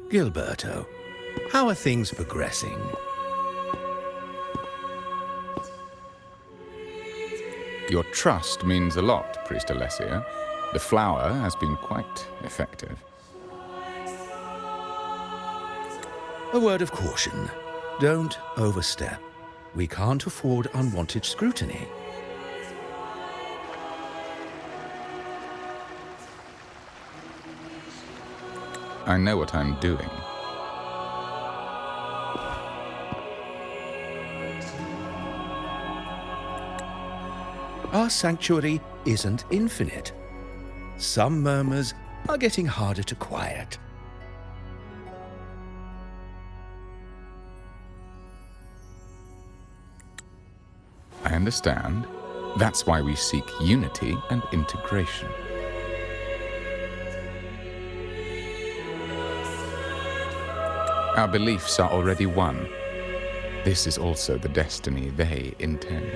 Gilberto, how are things progressing? Your trust means a lot, Priest Alessio. The flower has been quite effective. A word of caution. Don't overstep. We can't afford unwanted scrutiny. I know what I'm doing. Our sanctuary isn't infinite. Some murmurs are getting harder to quiet. I understand. That's why we seek unity and integration. Our beliefs are already one. This is also the destiny they intend.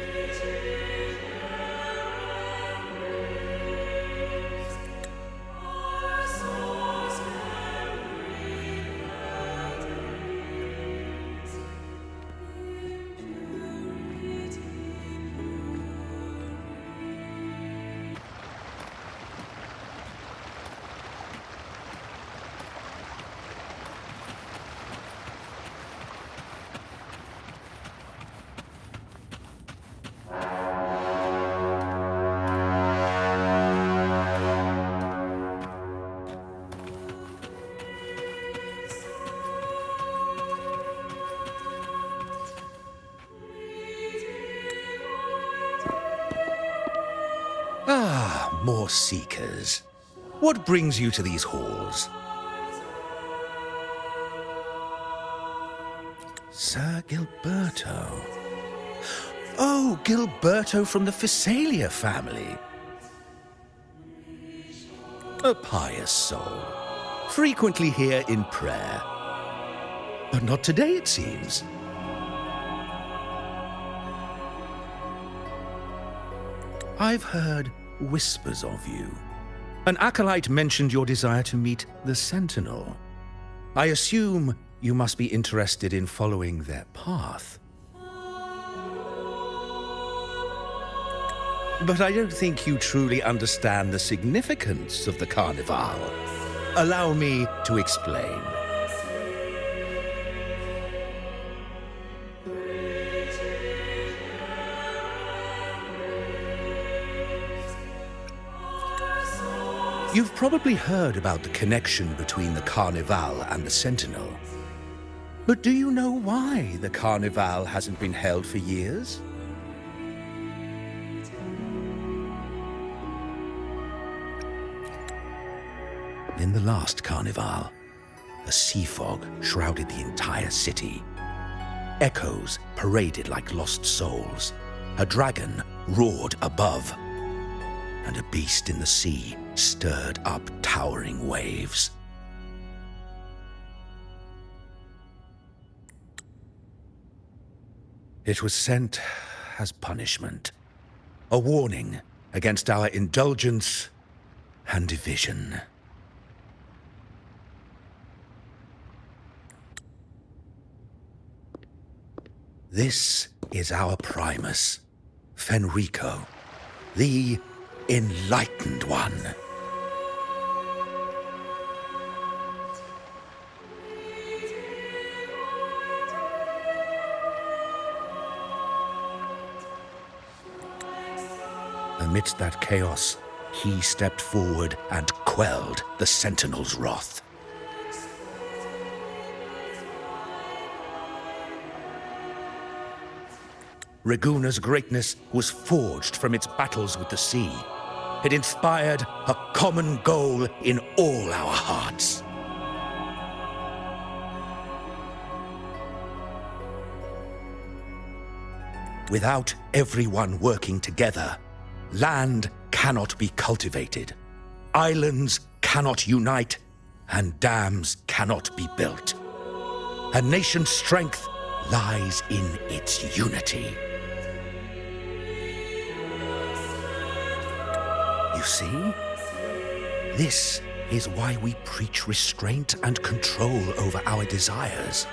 Ah, more seekers. What brings you to these halls? Sir Gilberto. Oh, Gilberto from the Physalia family. A pious soul. Frequently here in prayer. But not today, it seems. I've heard whispers of you. An acolyte mentioned your desire to meet the Sentinel. I assume you must be interested in following their path. But I don't think you truly understand the significance of the Carnival. Allow me to explain. You've probably heard about the connection between the Carnival and the Sentinel. But do you know why the Carnival hasn't been held for years? In the last Carnival, a sea fog shrouded the entire city. Echoes paraded like lost souls. A dragon roared above, and a beast in the sea stirred up towering waves. It was sent as punishment, a warning against our indulgence and division. This is our Primus, Fenrico, the Enlightened One. Amidst that chaos, he stepped forward and quelled the Sentinel's wrath. Raguna's greatness was forged from its battles with the sea. It inspired a common goal in all our hearts. Without everyone working together, land cannot be cultivated, islands cannot unite, and dams cannot be built. A nation's strength lies in its unity. You see? This is why we preach restraint and control over our desires.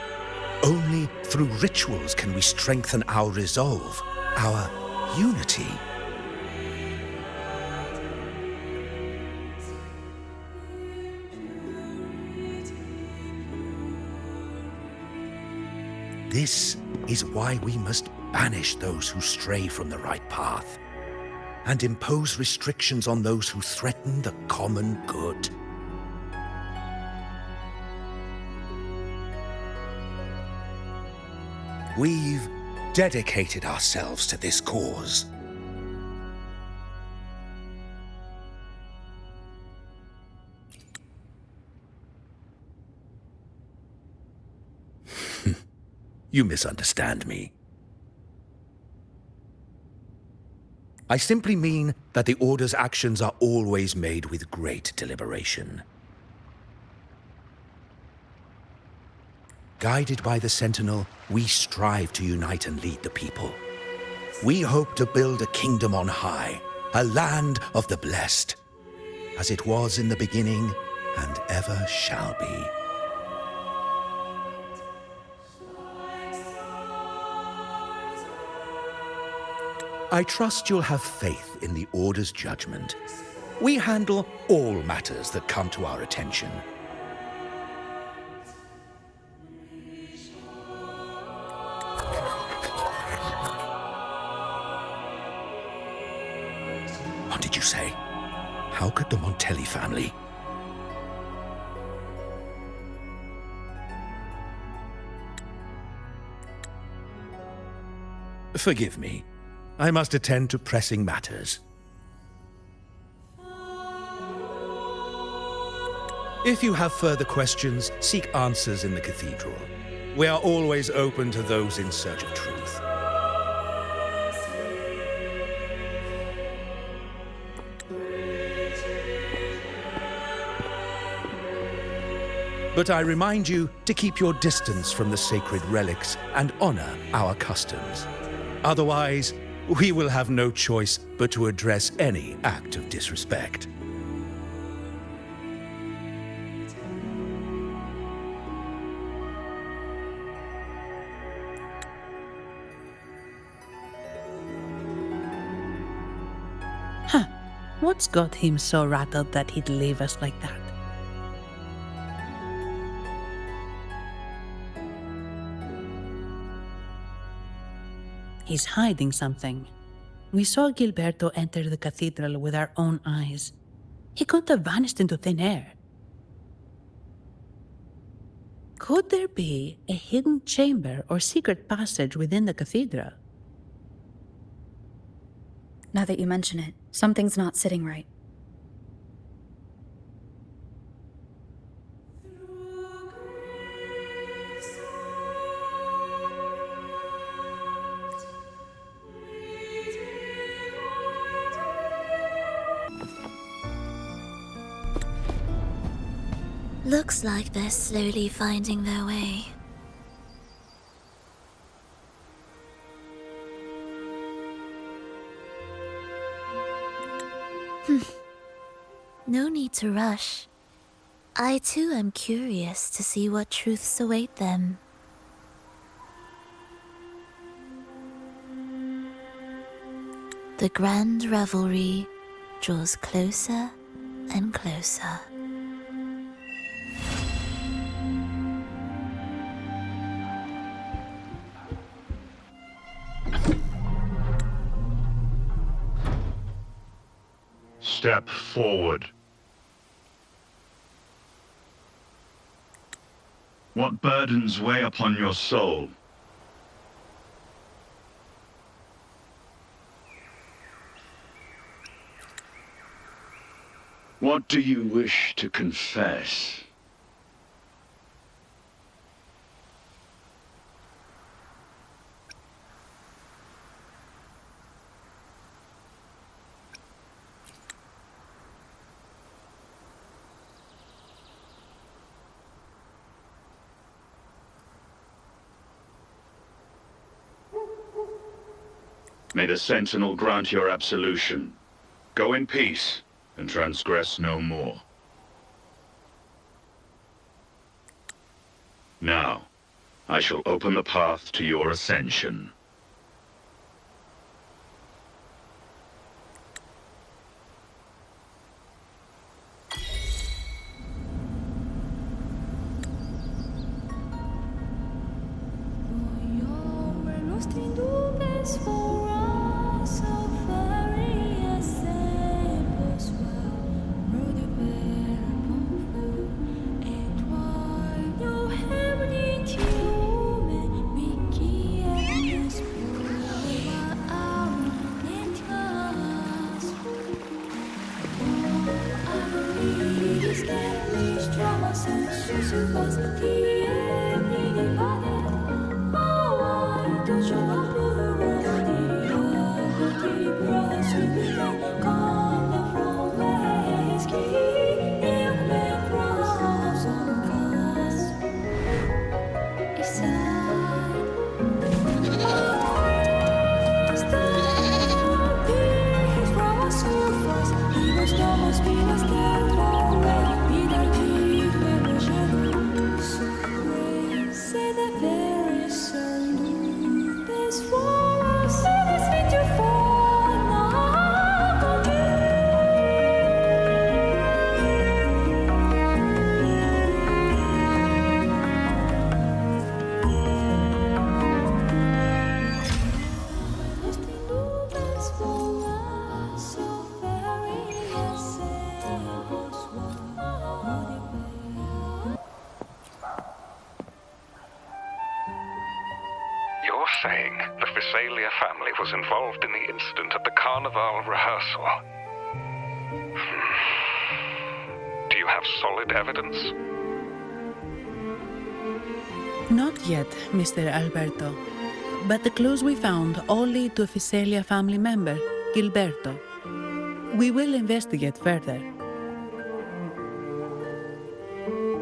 Only through rituals can we strengthen our resolve, our unity. This is why we must banish those who stray from the right path, and impose restrictions on those who threaten the common good. We've dedicated ourselves to this cause. You misunderstand me. I simply mean that the Order's actions are always made with great deliberation. Guided by the Sentinel, we strive to unite and lead the people. We hope to build a kingdom on high, a land of the blessed, as it was in the beginning and ever shall be. I trust you'll have faith in the Order's judgment. We handle all matters that come to our attention. What did you say? How could the Montelli family? Forgive me. I must attend to pressing matters. If you have further questions, seek answers in the cathedral. We are always open to those in search of truth. But I remind you to keep your distance from the sacred relics and honor our customs. Otherwise, we will have no choice but to address any act of disrespect. What's got him so rattled that he'd leave us like that? He's hiding something. We saw Gilberto enter the cathedral with our own eyes. He couldn't have vanished into thin air. Could there be a hidden chamber or secret passage within the cathedral? Now that you mention it, something's not sitting right. Looks like they're slowly finding their way. No need to rush. I too am curious to see what truths await them. The grand revelry draws closer and closer. Step forward. What burdens weigh upon your soul? What do you wish to confess? May the Sentinel grant your absolution. Go in peace and transgress no more. Now, I shall open the path to your ascension. You're saying the Physalia family was involved in the incident at the Carnival rehearsal? Do you have solid evidence? Not yet, Mr. Alberto. But the clues we found all lead to a Physalia family member, Gilberto. We will investigate further.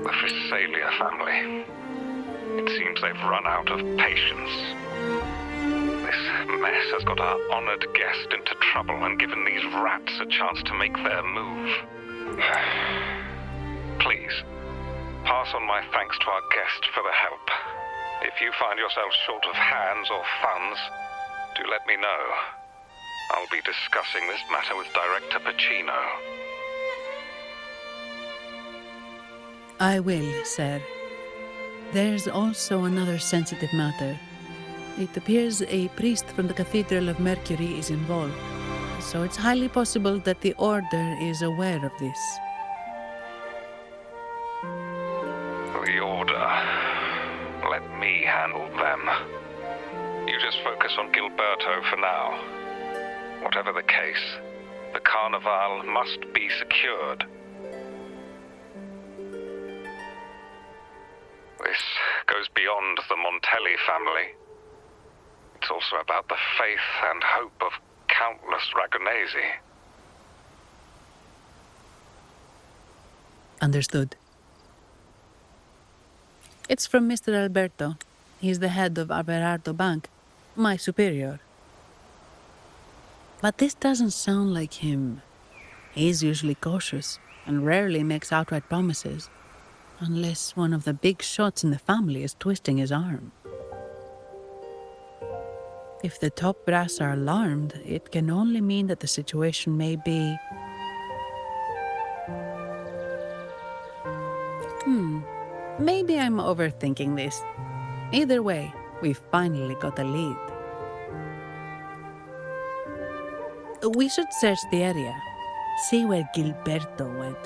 The Physalia family. It seems they've run out of patience. This mess has got our honored guest into trouble and given these rats a chance to make their move. Please, pass on my thanks to our guest for the help. If you find yourself short of hands or funds, do let me know. I'll be discussing this matter with Director Pacino. I will, sir. There's also another sensitive matter. It appears a priest from the Cathedral of Mercury is involved, so it's highly possible that the Order is aware of this. The Order. Let me handle them. You just focus on Gilberto for now. Whatever the case, the Carnival must be secured. This goes beyond the Montelli family. It's also about the faith and hope of countless Ragonesi. Understood. It's from Mr. Alberto. He's the head of Averardo Bank, my superior. But this doesn't sound like him. He's usually cautious and rarely makes outright promises, unless one of the big shots in the family is twisting his arm. If the top brass are alarmed, it can only mean that the situation may be... Maybe I'm overthinking this. Either way, we've finally got a lead. We should search the area, see where Gilberto went.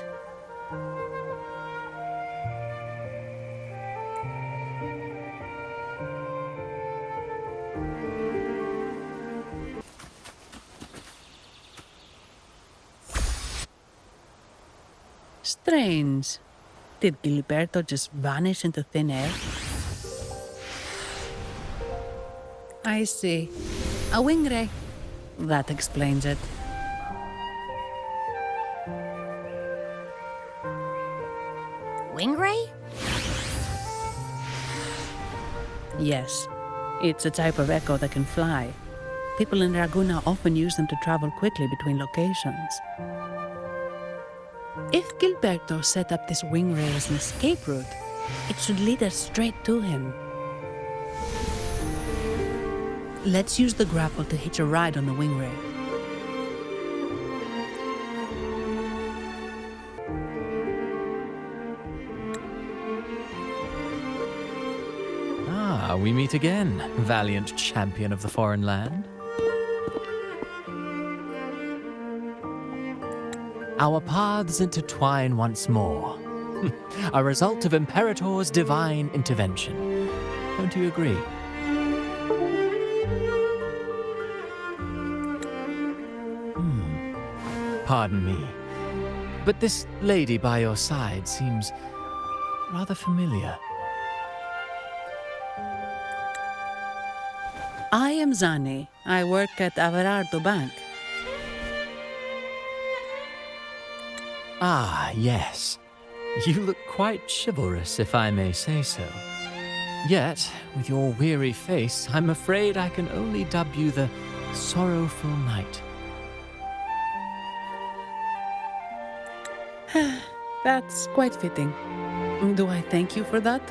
Strange. Did Gilberto just vanish into thin air? I see. A wing ray. That explains it. Wing ray? Yes. It's a type of echo that can fly. People in Raguna often use them to travel quickly between locations. If Gilberto set up this wing ray as an escape route, It should lead us straight to him. Let's use the grapple to hitch a ride on the wing ray. Ah, we meet again, valiant champion of the foreign land. Our paths intertwine once more. A result of Imperator's divine intervention. Don't you agree? Pardon me, but this lady by your side seems rather familiar. I am Zani. I work at Averardo Bank. Ah, yes. You look quite chivalrous, if I may say so. Yet, with your weary face, I'm afraid I can only dub you the Sorrowful Knight. That's quite fitting. Do I thank you for that?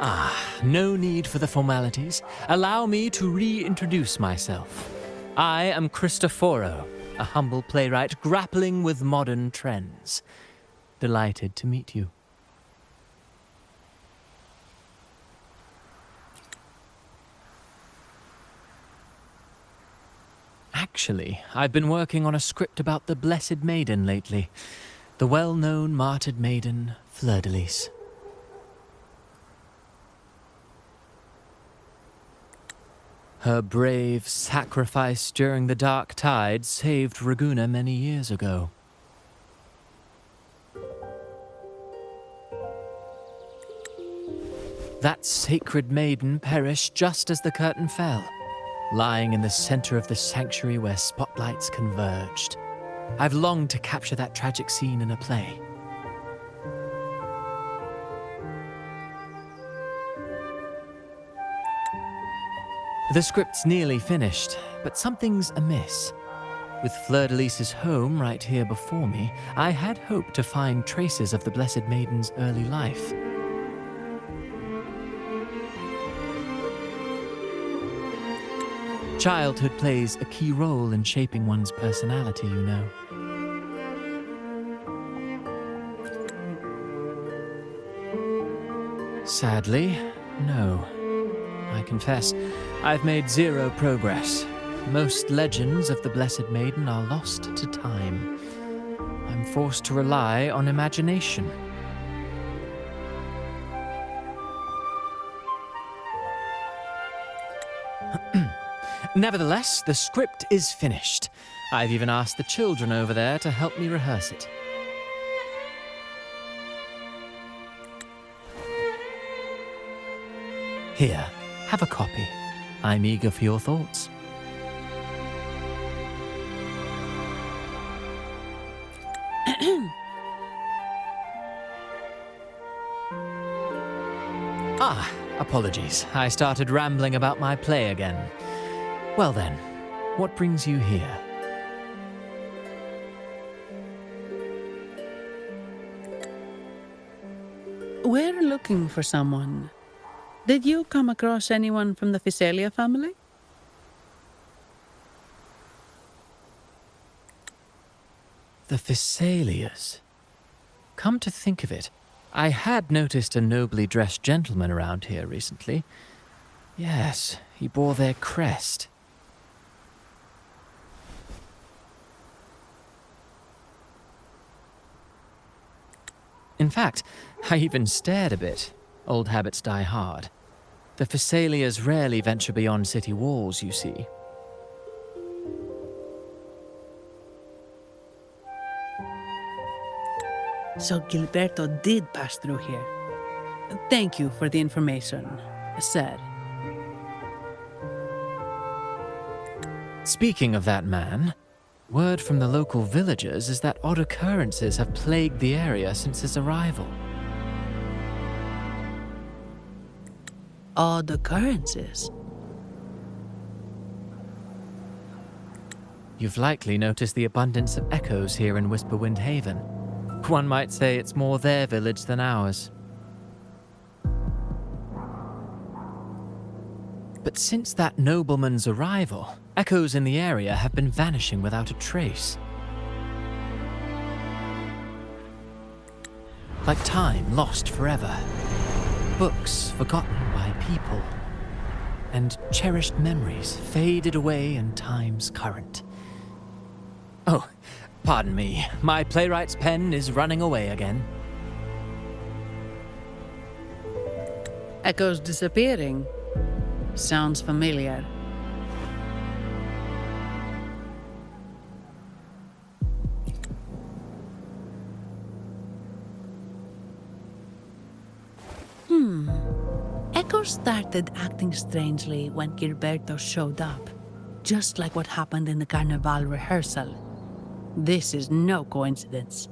Ah, no need for the formalities. Allow me to reintroduce myself. I am Cristoforo, a humble playwright grappling with modern trends. Delighted to meet you. Actually, I've been working on a script about the Blessed Maiden lately. The well-known martyred maiden, Fleur-de-Lis. Her brave sacrifice during the Dark Tide saved Raguna many years ago. That sacred maiden perished just as the curtain fell, lying in the center of the sanctuary where spotlights converged. I've longed to capture that tragic scene in a play. The script's nearly finished, but something's amiss. With Fleur-de-Lis's home right here before me, I had hoped to find traces of the Blessed Maiden's early life. Childhood plays a key role in shaping one's personality, you know. Sadly, no. I confess, I've made zero progress. Most legends of the Blessed Maiden are lost to time. I'm forced to rely on imagination. Nevertheless, the script is finished. I've even asked the children over there to help me rehearse it. Here, have a copy. I'm eager for your thoughts. Apologies. I started rambling about my play again. Well then, what brings you here? We're looking for someone. Did you come across anyone from the Physalia family? The Physalias. Come to think of it, I had noticed a nobly dressed gentleman around here recently. Yes, he bore their crest. In fact, I even stared a bit. Old habits die hard. The Physalias rarely venture beyond city walls, you see. So Gilberto did pass through here. Thank you for the information, sir. Speaking of that man, word from the local villagers is that odd occurrences have plagued the area since his arrival. Odd occurrences? You've likely noticed the abundance of echoes here in Whisperwind Haven. One might say it's more their village than ours. But since that nobleman's arrival, echoes in the area have been vanishing without a trace. Like time lost forever. Books forgotten by people. And cherished memories faded away in time's current. Oh, pardon me. My playwright's pen is running away again. Echoes disappearing. Sounds familiar. Echoes started acting strangely when Gilberto showed up, just like what happened in the Carnival rehearsal. This is no coincidence.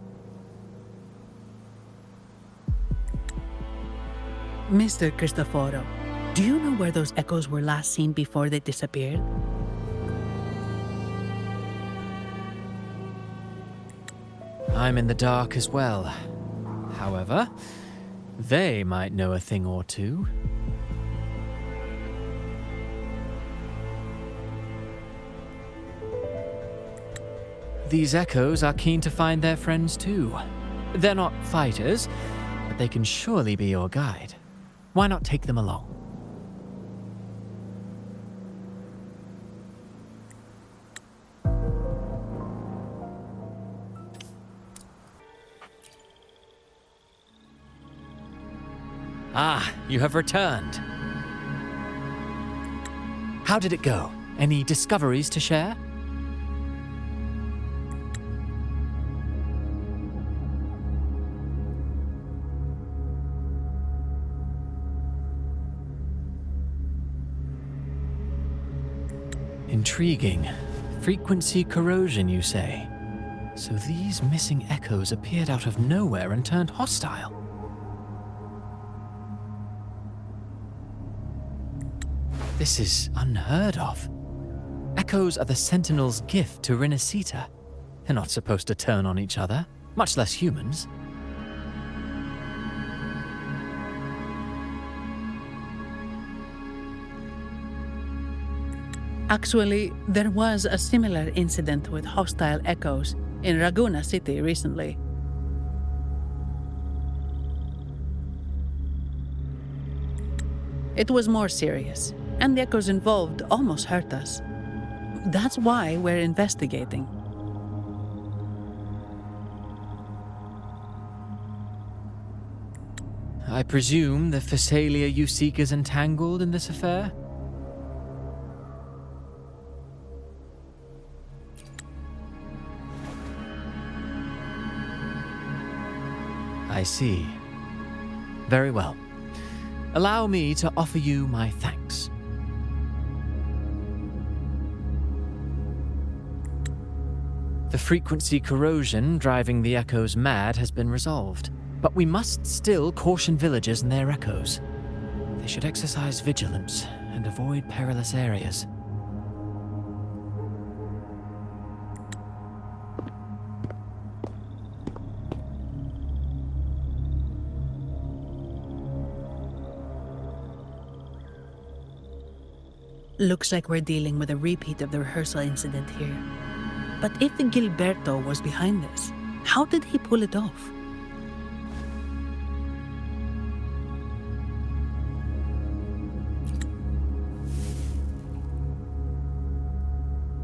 Mr. Cristoforo, do you know where those echoes were last seen before they disappeared? I'm in the dark as well. However, they might know a thing or two. These echoes are keen to find their friends too. They're not fighters, but they can surely be your guide. Why not take them along? Ah, you have returned. How did it go? Any discoveries to share? Intriguing. Frequency corrosion, you say? So these missing echoes appeared out of nowhere and turned hostile. This is unheard of. Echoes are the Sentinel's gift to Rinascita. They're not supposed to turn on each other, much less humans. Actually, there was a similar incident with hostile echoes in Raguna City recently. It was more serious, and the echoes involved almost hurt us. That's why we're investigating. I presume the Phasalia you seek is entangled in this affair? I see. Very well. Allow me to offer you my thanks. The frequency corrosion driving the echoes mad has been resolved, but we must still caution villagers and their echoes. They should exercise vigilance and avoid perilous areas. Looks like we're dealing with a repeat of the rehearsal incident here. But if Gilberto was behind this, how did he pull it off?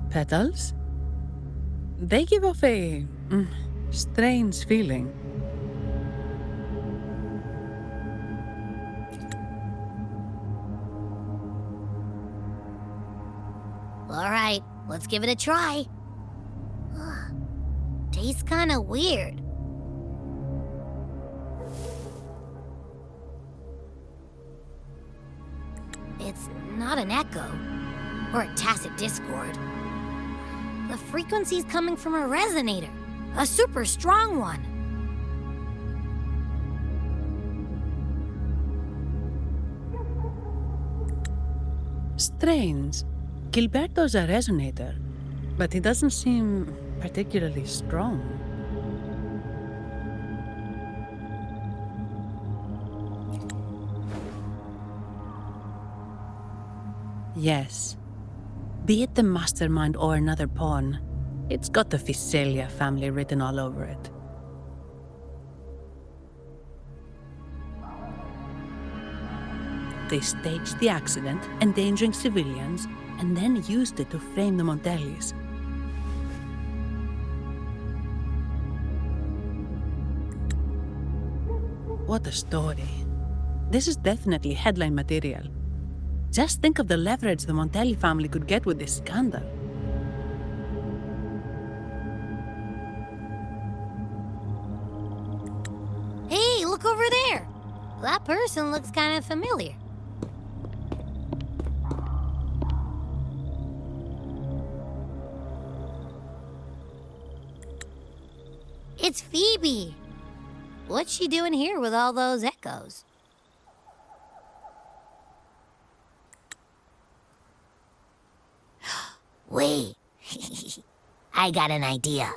Petals? They give off a strange feeling. All right, let's give it a try. Tastes kind of weird. It's not an echo or a tacit discord. The frequency's coming from a resonator, a super strong one. Strange. Gilberto's a resonator. but he doesn't seem particularly strong. Yes. Be it the mastermind or another pawn, it's got the Visalia family written all over it. They staged the accident, endangering civilians, and then used it to frame the Montellis. What a story. This is definitely headline material. Just think of the leverage the Montelli family could get with this scandal. Hey, look over there! That person looks kind of familiar. It's Phoebe! What's she doing here with all those echoes? Wait, I got an idea.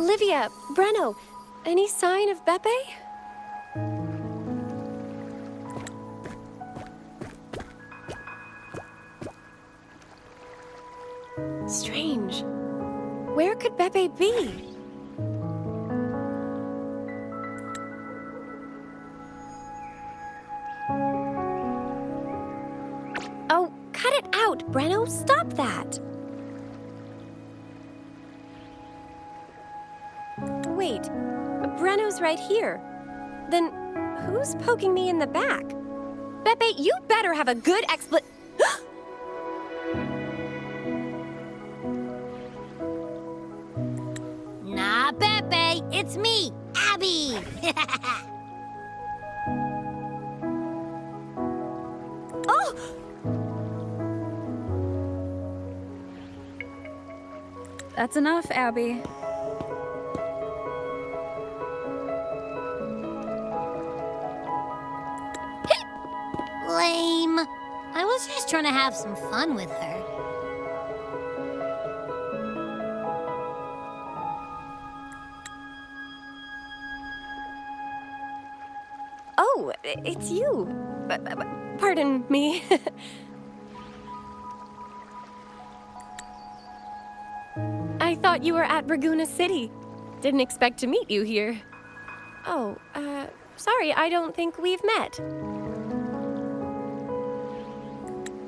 Olivia, Breno, any sign of Beppe? Strange. Where could Beppe be? Oh, cut it out, Breno. Stop that. Wait, Breno's right here. Then who's poking me in the back? Beppe, you better have a good Nah, Beppe, it's me, Abby! Oh! That's enough, Abby. Lame. I was just trying to have some fun with her. Oh, it's you. Pardon me. I thought you were at Braguna City. Didn't expect to meet you here. Oh, sorry, I don't think we've met.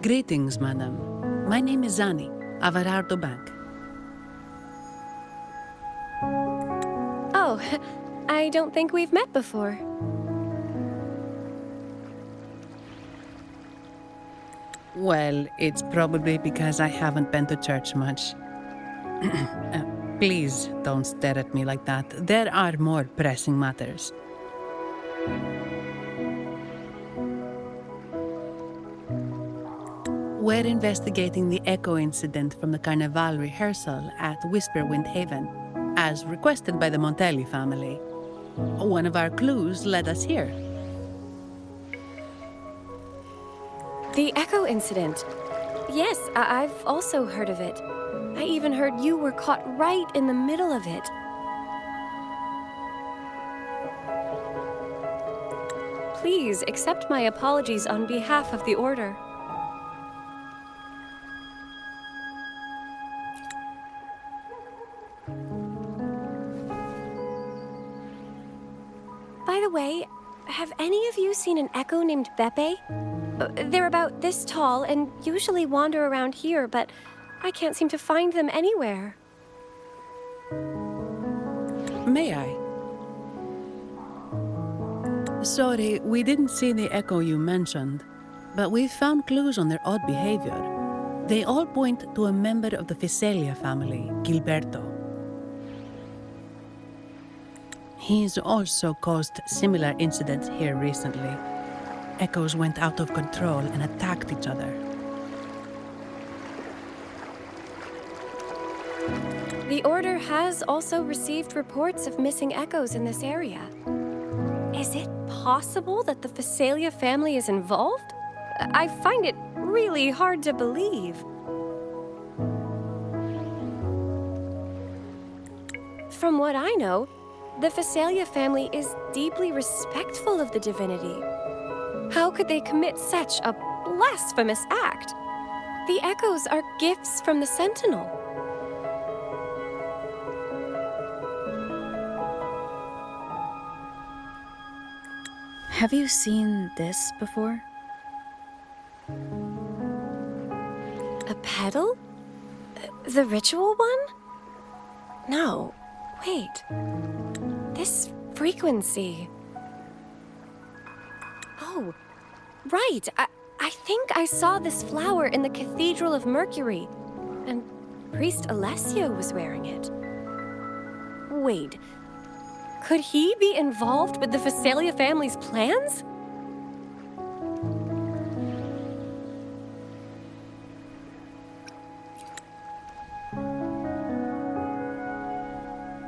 Greetings, madam. My name is Zani, Averardo Bank. Oh, I don't think we've met before. Well, it's probably because I haven't been to church much. Please don't stare at me like that. There are more pressing matters. We're investigating the echo incident from the Carnival rehearsal at Whisperwind Haven, as requested by the Montelli family. One of our clues led us here. The Echo incident. Yes, I've also heard of it. I even heard you were caught right in the middle of it. Please accept my apologies on behalf of the Order. By the way, have any of you seen an echo named Beppe? They're about this tall and usually wander around here, but I can't seem to find them anywhere. May I? Sorry, we didn't see the echo you mentioned, but we've found clues on their odd behavior. They all point to a member of the Visalia family, Gilberto. He's also caused similar incidents here recently. Echoes went out of control and attacked each other. The Order has also received reports of missing echoes in this area. Is it possible that the Phasalia family is involved? I find it really hard to believe. From what I know, the Phasalia family is deeply respectful of the divinity. How could they commit such a blasphemous act? The echoes are gifts from the Sentinel. Have you seen this before? A pedal? The ritual one? No, wait. This frequency. Oh, right. I think I saw this flower in the Cathedral of Mercury, and Priest Alessio was wearing it. Wait, could he be involved with the Phasalia family's plans?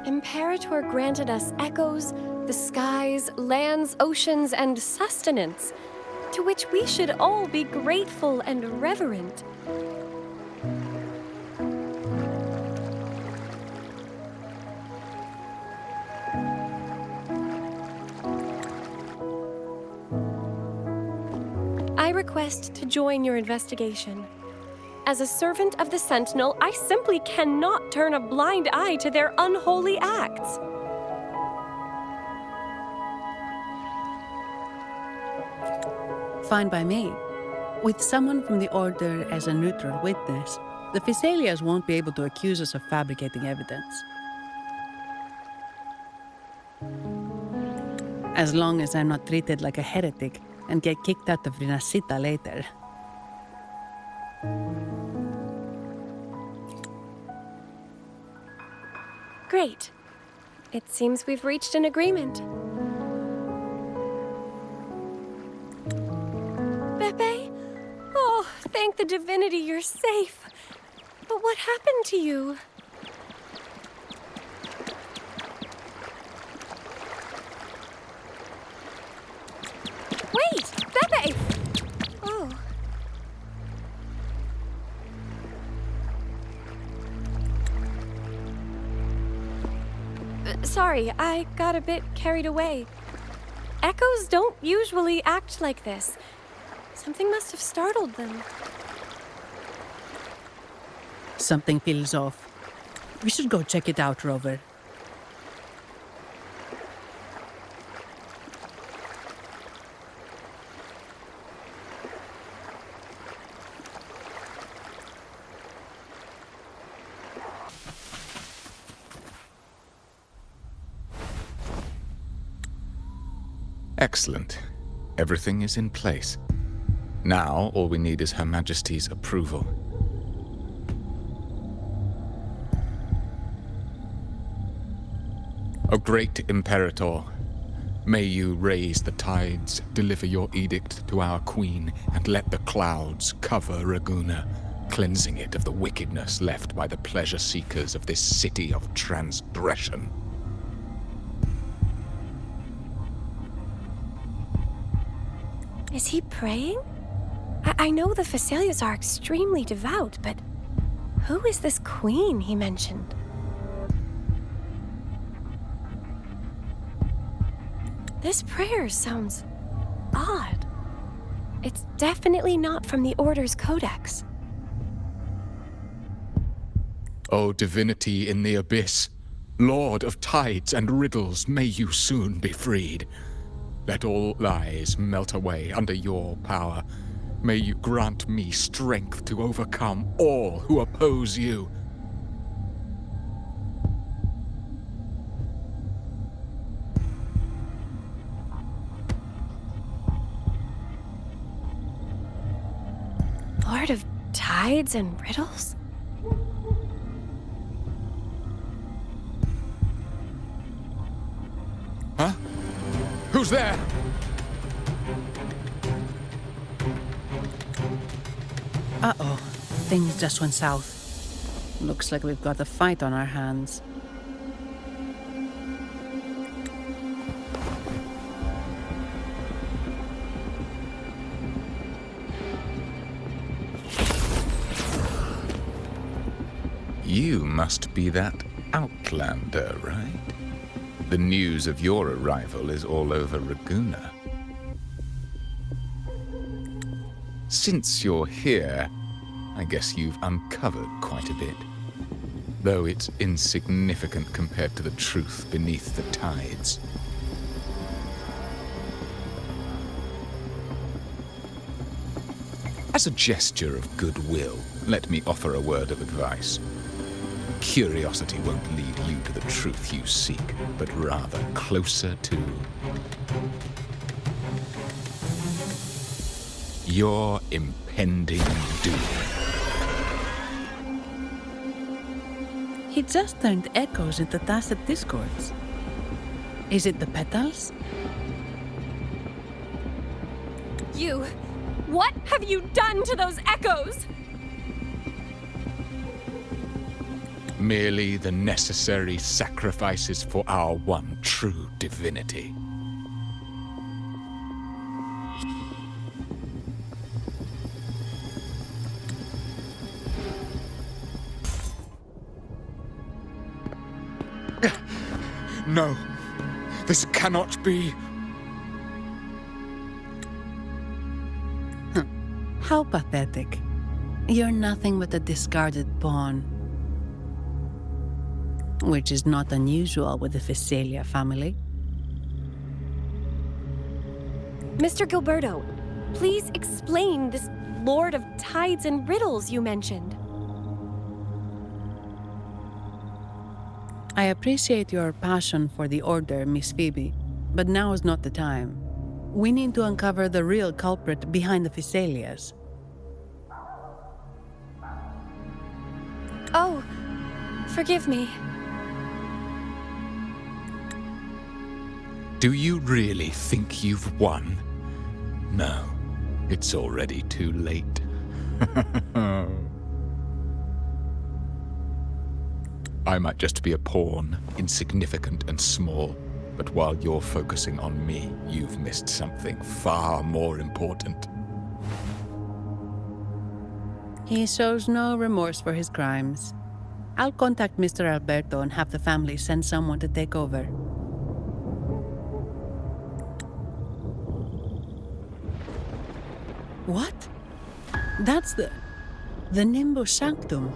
Imperator granted us echoes, the skies, lands, oceans, and sustenance, to which we should all be grateful and reverent. I request to join your investigation. As a servant of the Sentinel, I simply cannot turn a blind eye to their unholy acts. Fine by me. With someone from the Order as a neutral witness, the Phasalias won't be able to accuse us of fabricating evidence. As long as I'm not treated like a heretic and get kicked out of Rinascita later. Great. It seems we've reached an agreement. Beppe? Oh, thank the divinity you're safe. But what happened to you? Wait! Beppe! Oh. Sorry, I got a bit carried away. Echoes don't usually act like this. Something must have startled them. Something feels off. We should go check it out, Rover. Excellent. Everything is in place. Now, all we need is Her Majesty's approval. O great Imperator, may you raise the tides, deliver your edict to our queen, and let the clouds cover Raguna, cleansing it of the wickedness left by the pleasure-seekers of this city of transgression. Is he praying? I know the Phasalias are extremely devout, but who is this queen he mentioned? This prayer sounds odd. It's definitely not from the Order's codex. O divinity in the abyss, Lord of tides and riddles, may you soon be freed. Let all lies melt away under your power. May you grant me strength to overcome all who oppose you. Lord of tides and riddles? Huh? Who's there? Uh-oh. Things just went south. Looks like we've got a fight on our hands. You must be that outlander, right? The news of your arrival is all over Raguna. Since you're here, I guess you've uncovered quite a bit. Though it's insignificant compared to the truth beneath the tides. As a gesture of goodwill, let me offer a word of advice. Curiosity won't lead you to the truth you seek, but rather closer to your impending doom. He just turned echoes into tacit discords. Is it the petals? What have you done to those echoes? Merely the necessary sacrifices for our one true divinity. No, this cannot be. How pathetic. You're nothing but a discarded pawn. Which is not unusual with the Physalia family. Mr. Gilberto, please explain this Lord of Tides and Riddles you mentioned. I appreciate your passion for the Order, Miss Phoebe, but now is not the time. We need to uncover the real culprit behind the Physalias. Oh, forgive me. Do you really think you've won? No, it's already too late. I might just be a pawn, insignificant and small, but while you're focusing on me, you've missed something far more important. He shows no remorse for his crimes. I'll contact Mr. Alberto and have the family send someone to take over. What? That's the Nimbus Sanctum.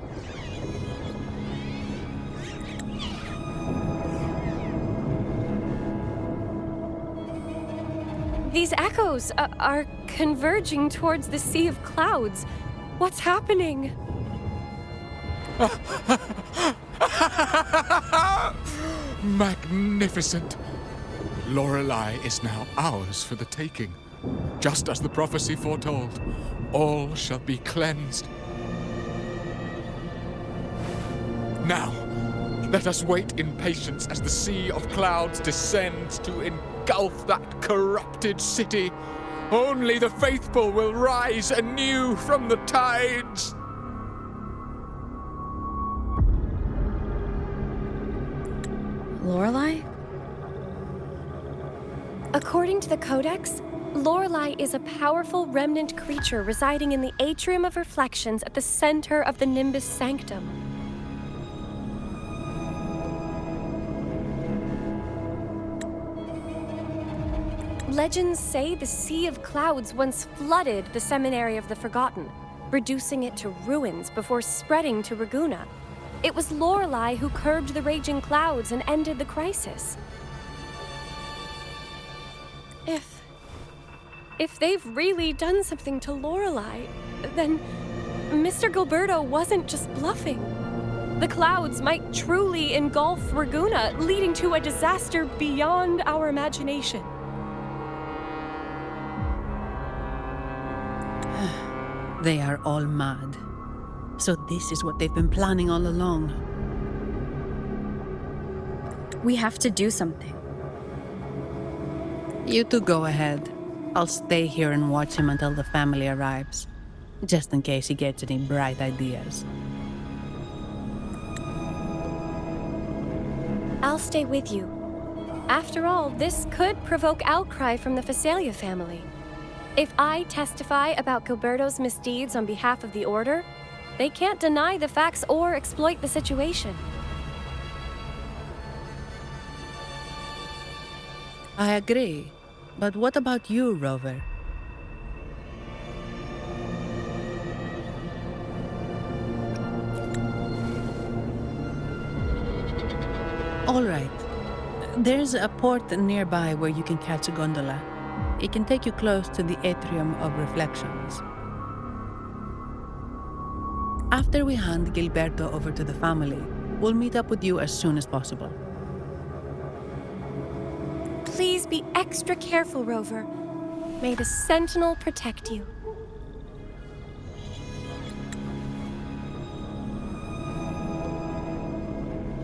These echoes are converging towards the Sea of Clouds. What's happening? Magnificent! Lorelei is now ours for the taking. Just as the prophecy foretold, all shall be cleansed. Now, let us wait in patience as the Sea of Clouds descends to engulf that corrupted city. Only the faithful will rise anew from the tides. Lorelei? According to the Codex, Lorelei is a powerful remnant creature residing in the Atrium of Reflections at the center of the Nimbus Sanctum. Legends say the Sea of Clouds once flooded the Seminary of the Forgotten, reducing it to ruins before spreading to Raguna. It was Lorelei who curbed the raging clouds and ended the crisis. If they've really done something to Lorelei, then Mr. Gilberto wasn't just bluffing. The clouds might truly engulf Raguna, leading to a disaster beyond our imagination. They are all mad. So this is what they've been planning all along. We have to do something. You two go ahead. I'll stay here and watch him until the family arrives, just in case he gets any bright ideas. I'll stay with you. After all, this could provoke outcry from the Phasalia family. If I testify about Gilberto's misdeeds on behalf of the Order, they can't deny the facts or exploit the situation. I agree. But what about you, Rover? All right. There's a port nearby where you can catch a gondola. It can take you close to the Atrium of Reflections. After we hand Gilberto over to the family, we'll meet up with you as soon as possible. Please be extra careful, Rover. May the Sentinel protect you.